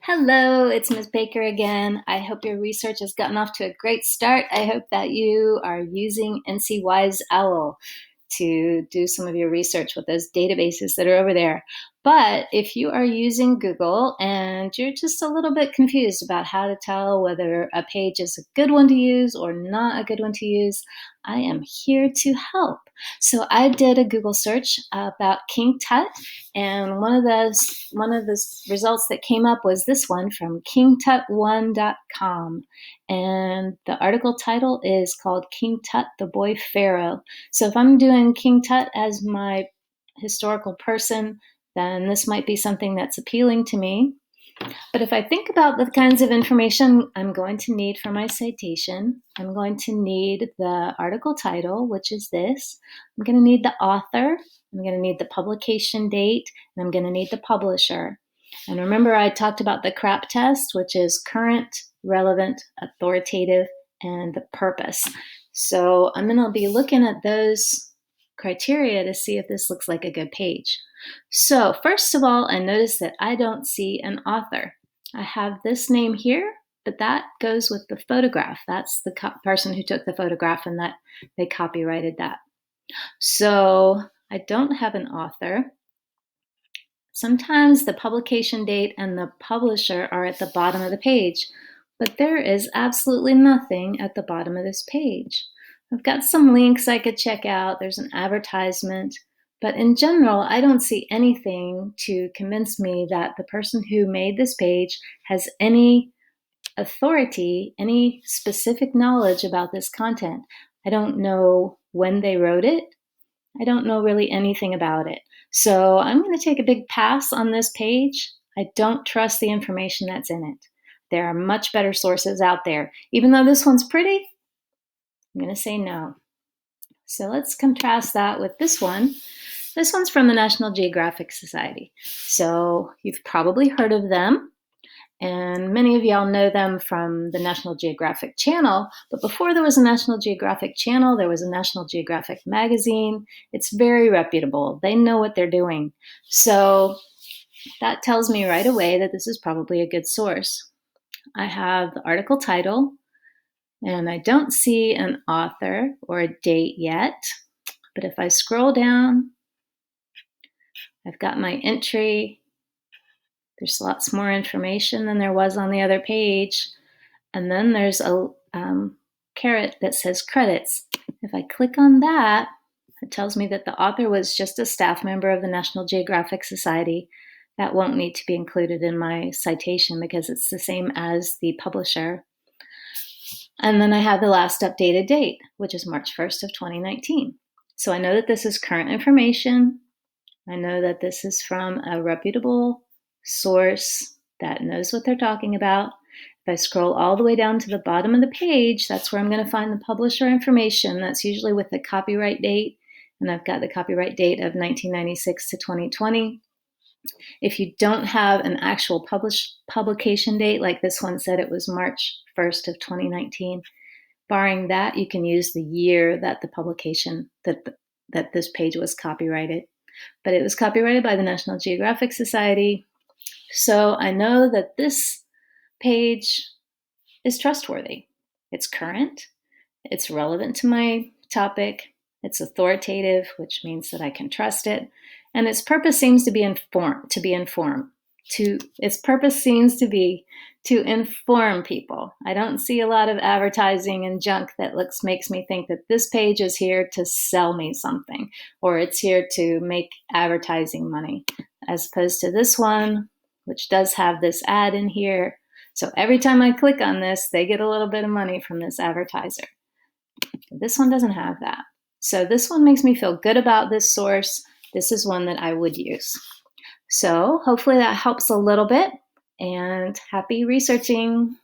Hello, it's Ms. Baker again. I hope your research has gotten off to a great start. I hope that you are using NC Wise Owl to do some of your research with those databases that are over there. But if you are using Google and you're just a little bit confused about how to tell whether a page is a good one to use or not a good one to use, I am here to help. So I did a Google search about King Tut, and one of the results that came up was this one from kingtut1.com. And the article title is called King Tut, the Boy Pharaoh. So if I'm doing King Tut as my historical person, then this might be something that's appealing to me. But if I think about the kinds of information I'm going to need for my citation, I'm going to need the article title, which is this. I'm going to need the author. I'm going to need the publication date, and I'm going to need the publisher. And remember, I talked about the CRAP test, which is current, relevant, authoritative, and the purpose. So I'm going to be looking at those criteria to see if this looks like a good page. So first of all, I notice that I don't see an author. I have this name here, but that goes with the photograph. That's the person who took the photograph, and that they copyrighted that. So I don't have an author. Sometimes the publication date and the publisher are at the bottom of the page, but there is absolutely nothing at the bottom of this page. I've got some links I could check out. There's an advertisement, but in general, I don't see anything to convince me that the person who made this page has any authority, any specific knowledge about this content. I don't know when they wrote it. I don't know really anything about it. So I'm going to take a big pass on this page. I don't trust the information that's in it. There are much better sources out there. Even though this one's pretty, I'm going to say no. So let's contrast that with this one. This one's from the National Geographic Society. So you've probably heard of them, and many of y'all know them from the National Geographic Channel. But before there was a National Geographic Channel, there was a National Geographic magazine. It's very reputable. They know what they're doing. So that tells me right away that this is probably a good source. I have the article title, and I don't see an author or a date yet. But if I scroll down, I've got my entry. There's lots more information than there was on the other page. And then there's a caret that says credits. If I click on that, it tells me that the author was just a staff member of the National Geographic Society. That won't need to be included in my citation because it's the same as the publisher. And then I have the last updated date, which is March 1st of 2019. So I know that this is current information. I know that this is from a reputable source that knows what they're talking about. If I scroll all the way down to the bottom of the page, that's where I'm going to find the publisher information. That's usually with the copyright date, and I've got the copyright date of 1996 to 2020. If you don't have an actual publication date, like this one said it was March 1st of 2019, barring that, you can use the year that the publication, that this page was copyrighted. But it was copyrighted by the National Geographic Society. So I know that this page is trustworthy. It's current, it's relevant to my topic, it's authoritative, which means that I can trust it, and its purpose seems to be its purpose seems to be to inform people. I don't see a lot of advertising and junk that makes me think that this page is here to sell me something, or it's here to make advertising money, as opposed to this one, which does have this ad in here. So every time I click on this, they get a little bit of money from this advertiser. This one doesn't have that. So this one makes me feel good about this source. This is one that I would use. So hopefully that helps a little bit, and happy researching.